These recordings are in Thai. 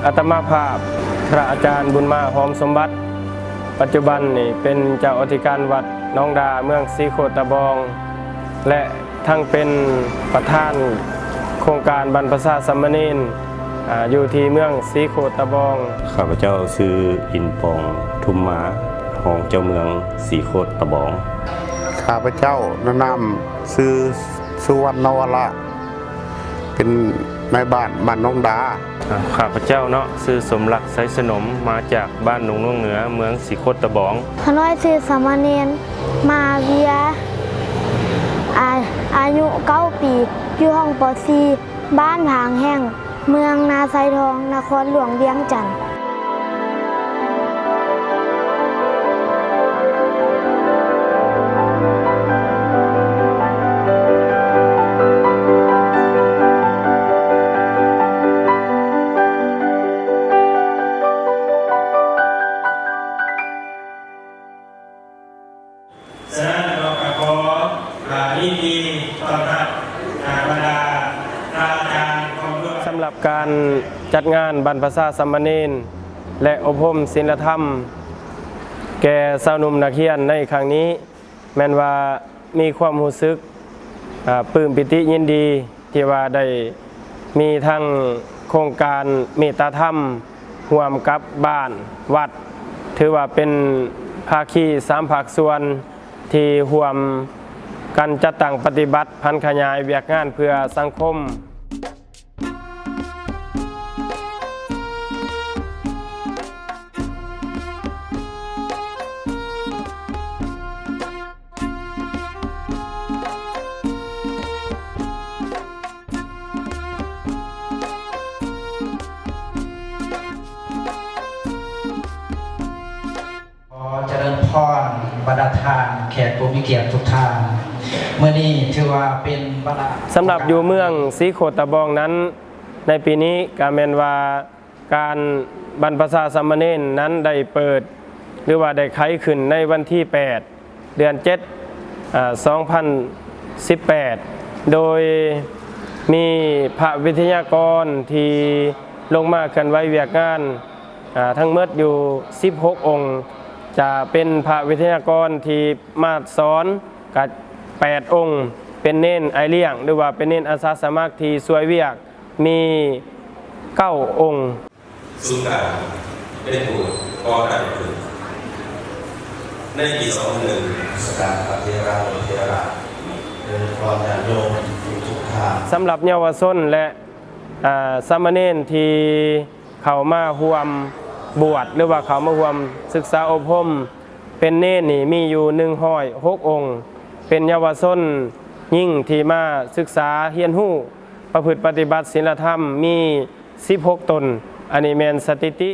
อาตมาภาพพระอาจารย์บุญมาหอมสมบัติปัจจุบันนี่เป็นเจ้าอธิการวัดหนองดาเมืองศรีโคตะบองและทั้งเป็นประธานโครงการบรรพชาสามเณรอยู่ที่เมืองศรีโคตะบองข้าพเจ้าชื่ออินปองทุมมาของเจ้าเมืองศรีโคตะบองข้าพเจ้านำชื่อสุวรรณวระเป็นนายบ้านน้องดาข้าพเจ้าเนาะชื่อสมรักไสสนมมาจากบ้านหนองเหนือเมืองศรีโคตะบองขน้อยชื่อสามเณรมาเวียอายุ9 ปีอยู่ห้องป .4 บ้านผางแห้งเมืองนาไซทองนครหลวงเวียงจันทร์สำหรับการจัดงานบรรพชาสามเณรและอบรมศีลธรรมแก่สาวหนุ่มนักเรียนในครั้งนี้แม้นว่ามีความรู้สึกปลื้มปิติยินดีที่ว่าได้มีทั้งโครงการเมตตาธรรมร่วมกับบ้านวัดถือว่าเป็นภาคี3 ภาคส่วนที่ร่วมกันจัดตั้งปฏิบัติพันขยายเวียกงานเพื่อสังคมเจริญพรบรรดาทานแขกผู้มีเกียรติทุกท่านเมื่อนี้ถือว่าเป็นบรรดาสำหรับอยู่เมืองศรีโคตะบองนั้นในปีนี้กาแมนว่าการบรรพชาสามเณรนั้นได้เปิดหรือว่าได้ไขขึ้นในวันที่8 เดือน 7 2018 โดยมีพระวิทยากรที่ลงมาเคลื่อนไหวเวียกงานทั้งหมดอยู่16 องค์จะเป็นพระวิทยากรที่มาสอนกับ8 องค์เป็นเน้นไอเลี้ยงหรือว่าเป็นเน้นอาสาสมัครที่ช่วยเวียกมี9 องค์ศูนย์กลางได้ถูกพอได้ถูกในปี2001สถานพระเทราเทระเดินพรญาโยมทุกทางสำหรับเยาวชนและสามเณรที่เข้ามาร่วมบวชหรือว่าเขามาร่วมศึกษาอบรมเป็นเนรนี่มีอยู่106 องค์เป็นเยาวชนยิ่งที่มาศึกษาเรียนรู้ประพฤติปฏิบัติศีลธรรมมี16 ตนอันนี้แม่นสถิติ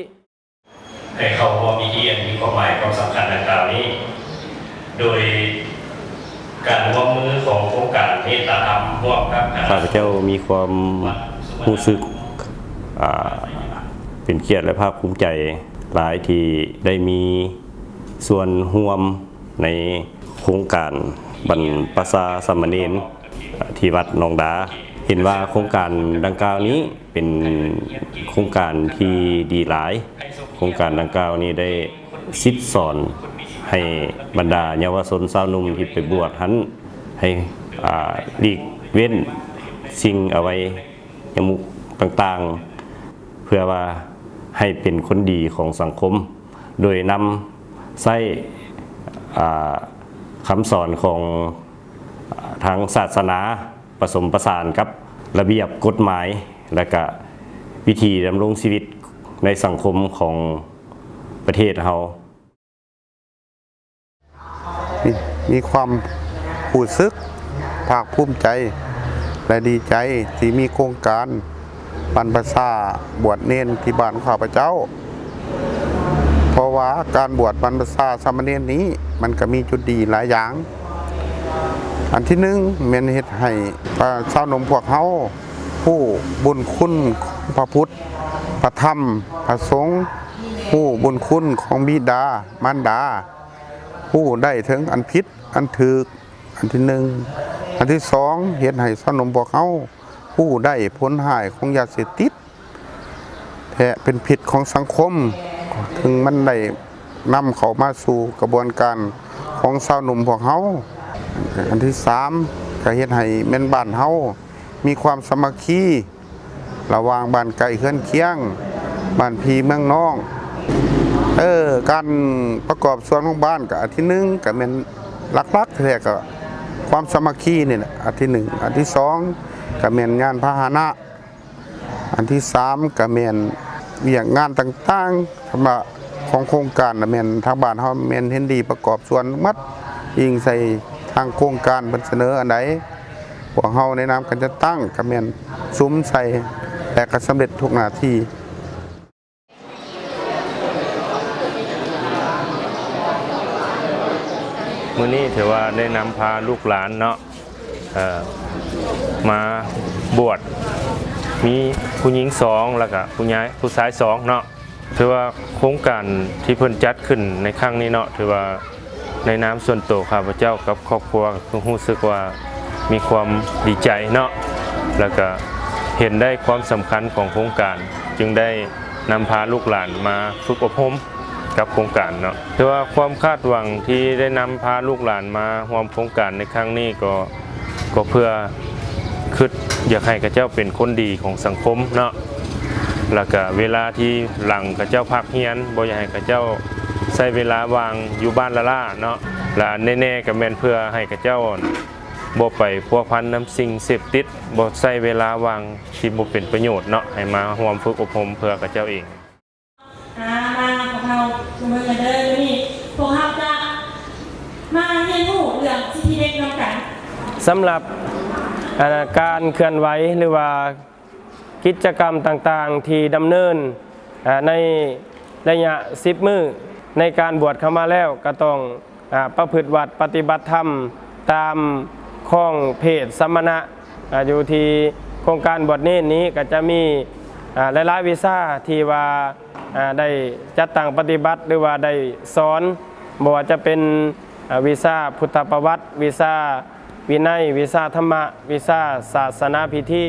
ให้เขาพอมีเรียนมีความหมายความสำคัญดังกล่าวนี้โดยการร่วมมือของโครงการเมตตาธรรมร่วมกับข้าพเจ้ามีความรู้สึกเป็นเกียรติและภาคภูมิใจหลายที่ได้มีส่วนร่วมในโครงการบรรพชาสามเณรที่วัดหนองดาเห็นว่าโครงการดังกล่าวนี้เป็นโครงการที่ดีหลายโครงการดังกล่าวนี้ได้ซิดสอนให้บรรดาเยาวชนสาวหนุ่มที่ไปบวชหันให้หลีกเว้นสิ่งเอาไว้ยมุกต่างๆเพื่อว่าให้เป็นคนดีของสังคมโดยนำใช้คำสอนของทางศาสนาผสมผสานกับระเบียบกฎหมายและก็วิธีดำรงชีวิตในสังคมของประเทศเรามีความรู้สึกภาคภูมิใจและดีใจที่มีโครงการบรรพชาบวชเนรที่บ้านข้าพเจ้าเพราะว่าการบวชบรรพชาสามเณรนี้มันก็มีจุดดีหลายอย่างอันที่หนึ่งแม่นเฮ็ดให้ชาวหนุ่มพวกเฮาผู้บุญคุณพระพุทธพระธรรมพระสงฆ์ผู้บุญคุณของบิดามารดาผู้ได้ถึงอันผิดอันถูกอันที่หนึ่งอันที่สองเฮ็ดให้ชาวหนุ่มพวกเฮาผู้ได้ผลหายของยาเสพติด แท้เป็นพิษของสังคมถึงมันได้นำเขามาสู่กระบวนการของชาวหนุ่มพวกเฮาอันที่3ก็เฮ็ดให้แม่นบ้านเฮามีความสามัคคีระหว่างบ้านไกลเฮือนเคียงบ้านพี่เมืองน้องการประกอบส่วนของบ้านก็อันที่1ก็แม่นหลักๆแท้ก็ความสามัคคีนี่แหละอันที่1อันที่2ก็แม่นงานพาหนะอันที่3ก็แม่นเวียกงานต่างๆธรรมะของโครงการน่ะแม่นทางบ้านเฮาแม่นเห็นดีประกอบส่วนมัดยิงใส่ทางโครงการเพิ่นเสนออันใดพวกเฮาในนามกันจะตั้งก็แม่นซุ้มใส่แต่ก็สำเร็จทุกหน้าที่ มื้อนี้ถือว่าได้นำพาลูกหลานเนาะมาบวชมีผู้หญิง2แล้วก็ผู้ชาย2เนาะถือว่าโครงการที่เพิ่นจัดขึ้นในครั้งนี้เนาะถือว่าในนามส่วนตัวข้าพเจ้ากับครอบครัวรู้สึกว่ามีความดีใจเนาะแล้วก็เห็นได้ความสำคัญของโครงการจึงได้นำพาลูกหลานมาฝึกอบรมกับโครงการเนาะถือว่าความคาดหวังที่ได้นำพาลูกหลานมาร่วมโครงการในครั้งนี้ก็เพื่อคิดอยากให้กับเจ้าเป็นคนดีของสังคมเนาะแล้วก็เวลาที่หลังกับเจ้าพักเฮียนบ่อยากให้กับเจ้าใช้เวลาวางอยู่บ้านละล่าเนาะและแน่ๆก็แม่นเพื่อให้กับเจ้าบ่ไปพัวพันน้ำสิ่งเสพติดบ่ใช้เวลาวางที่บ่เป็นประโยชน์เนาะให้มาร่วมฝึกอบรมเพื่อกับเจ้าเองมาพวกเราชุมนุมกันเด้อนี่พวกเราจะมาเรียนรู้เรื่องสิทธิเด็กน้องกันสำหรับการเคลื่อนไหวหรือว่ากิจกรรมต่างๆที่ดำเนินในระยะ10 มื้อในการบวชเข้ามาแล้วก็ต้องประพฤติวัดปฏิบัติธรรมตามข้องเพศสมณะอยู่ที่โครงการบวชเน้นนี้ก็จะมีหลายๆวิชาที่ว่าได้จัดตั้งปฏิบัติหรือว่าได้สอนบ่ว่าจะเป็นวิชาพุทธประวัติวิชาวินัยวิชาธรรมะวิชาศาสนาพิธี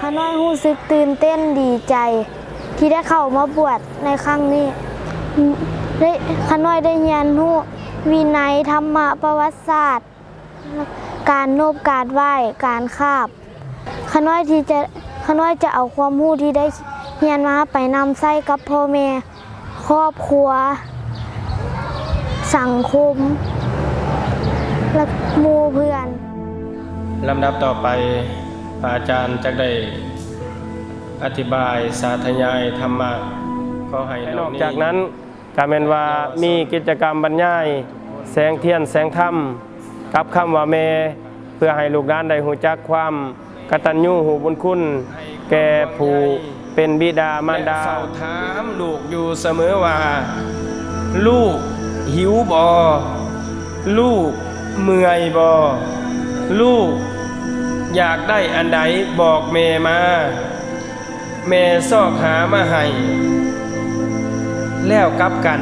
ข้าน้อยรู้สึกตื่นเต้นดีใจที่ได้เข้ามาบวชในครั้งนี้ข้าน้อยได้เรียนรู้วินัยธรรมะประวัติศาสตร์การโนบการไหว้การคาบข้าน้อยจะเอาความรู้ที่ได้เรียนมาไปนำใช้กับพ่อแม่ครอบครัวสังคมและหมู่เพื่อนลำดับต่อไปพระอาจารย์จะได้อธิบายสาธยายธรรมะขอให้นอกจากนั้นก็แม่นว่ามีกิจกรรมบรรยายแสงเทียนแสงธรรมกับคำว่าแม่เพื่อให้ลูกหลานได้รู้จักความกตัญญูหูบุญคุณแก่ผู้เป็นบิดามารดาถามลูกอยู่เสมอว่าลูกหิวบ่ลูกเมื่อยบ่ลูกอยากได้อันใดบอกแม่มาแม่ซอกหามาให้แล้วกลับกัน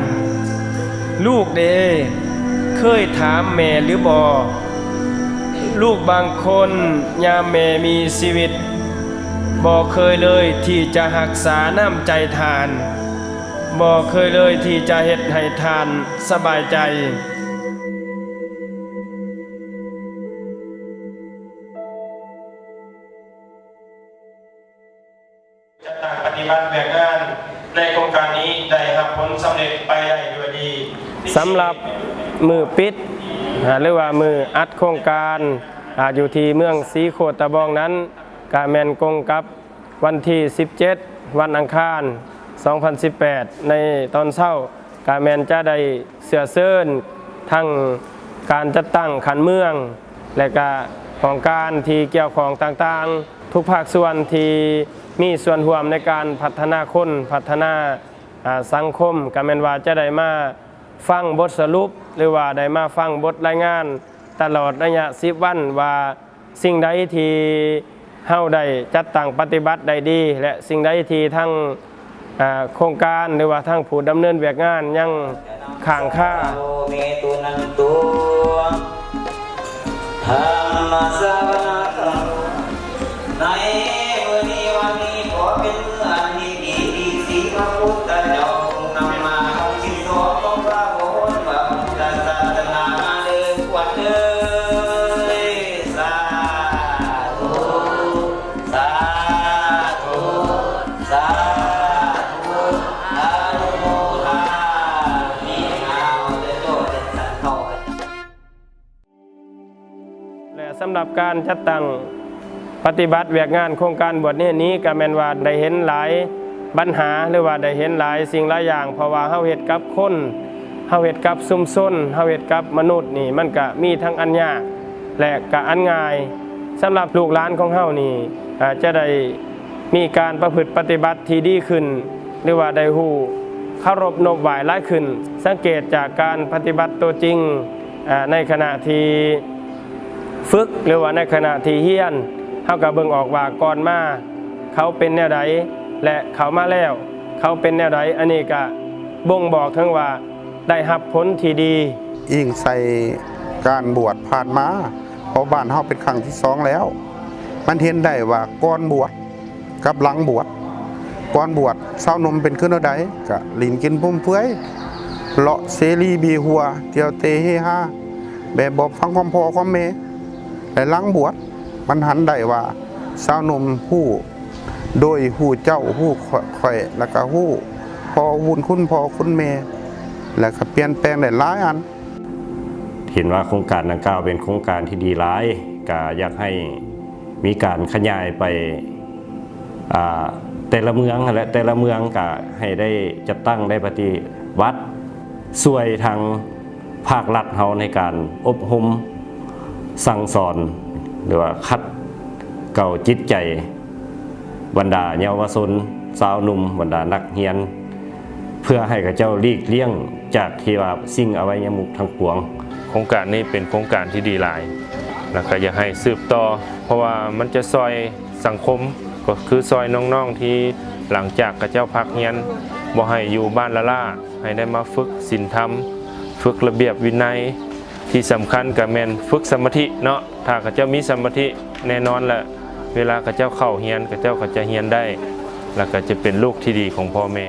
ลูกเด้เคยถามแม่หรือบ่ลูกบางคนยามแม่มีชีวิตบ่เคยเลยที่จะรักษาน้ำใจทานบ่เคยเลยที่จะเฮ็ดให้ทานสบายใจปฏิบัติแบบงานในโครงการนี้ได้รับผลสำเร็จไปได้ด้วยดีสำหรับมือปิดหรือว่ามืออัดโครงการอยู่ที่เมืองศรีโคตะบองนั้นกาแมนกงกับวันที่17วันอังคาร2018ในตอนเช้ากาแมนจะได้เสือเซินทั้งการจัดตั้งขันเมืองและก็ของการที่เกี่ยวของต่างๆ ทุกภาคส่วนที่มีส่วนร่วมในการพัฒนาคนพัฒนาสังคมก็แม่นว่าจะได้มาฟังบทสรุปหรือว่าได้มาฟังบทรายงานตลอดระยะ10 วันว่าสิ่งใดที่เฮาได้จัดตั้งปฏิบัติได้ดีและสิ่งใดที่ทั้งโครงการหรือว่าทั้งผู้ดำเนินเวียกงานยังข้างค่า ธรรมสวนาในวันนี้ขอเป็นอันดีสีพระพุทธเจ้านำมาที่สองของพระโอษฐ์พระพุทธศาสนาเดินกว่าเดิมสาธุสาธุสาธุอนุโมทนามีเอาแต่โลกเป็นสันทอย และสำหรับการจัดตั้งปฏิบัติเวียกงานโครงการบวชนี้ก็แม่นว่าได้เห็นหลายปัญหาหรือว่าได้เห็นหลายสิ่งหลายอย่างเพราะว่าเฮาเฮ็ดกับคนเฮาเฮ็ดกับชุมชนเฮาเฮ็ดกับมนุษย์นี่มันก็มีทั้งอันยากและก็อันง่ายสำหรับลูกหลานของเฮานี่จะได้มีการประพฤติปฏิบัติที่ดีขึ้นหรือว่าได้ฮู้เคารพนบไหว้หลายขึ้นสังเกตจากการปฏิบัติตัวจริงในขณะที่ฝึกหรือว่าในขณะที่เฮียนเฮาก็เบิ่งออกว่าก่อนมาเขาเป็นแนวใดและเขามาแล้วเขาเป็นแนวใดอันนี้ก็บ่งบอกถึงว่าได้รับผลที่ดีอิงใส่การบวชผ่านมาเพราะบ้านเฮาเป็นครั้งที่2แล้วมันเห็นได้ว่าก่อนบวชกับหลังบวชก่อนบวชสาวนมเป็นขึ้นเท่าใดก็ลิ้นกินพุ่มเฟือยเลาะเสรีบีหัวเที่ยวเตเฮฮาแบบบ่ฟังความพ่อความแม่และหลังบวชมันหันได้ว่าสาวนมผู้โดยผู้เจ้าผู้ข่อยแล้วก็ผู้พอบุญคุณพ่อคุณแม่แล้วก็เปลี่ยนแปลงได้หลายอันเห็นว่าโครงการดังกล่าวเป็นโครงการที่ดีหลายก็อยากให้มีการขยายไปแต่ละเมืองและแต่ละเมืองก็ให้ได้จัดตั้งได้ปฏิวัติช่วยทางภาครัฐเฮาในการอบรมสั่งสอนหรือว่าคัดเก่าจิตใจบรรดาเยาวชนสาวหนุ่มบรรดานักเรียนเพื่อให้กับเจ้าหลีกเลี่ยงจากที่ว่าสิ่งอวัยมุขทั้งปวงโครงการนี้เป็นโครงการที่ดีหลายแล้วก็อยากให้สืบต่อเพราะว่ามันจะซอยสังคมก็คือซอยน้องๆที่หลังจากกับเจ้าพักเรียนบ่ให้อยู่บ้านละล่าให้ได้มาฝึกศีลธรรมฝึกระเบียบวินัยที่สำคัญก็แม่นฝึกสมาธิเนาะถ้ากับเจ้ามีสมาธิแน่นอนแหละเวลากับเจ้าเข้าเรียนกับเจ้าก็จะเรียนได้แล้วก็จะเป็นลูกที่ดีของพ่อแม่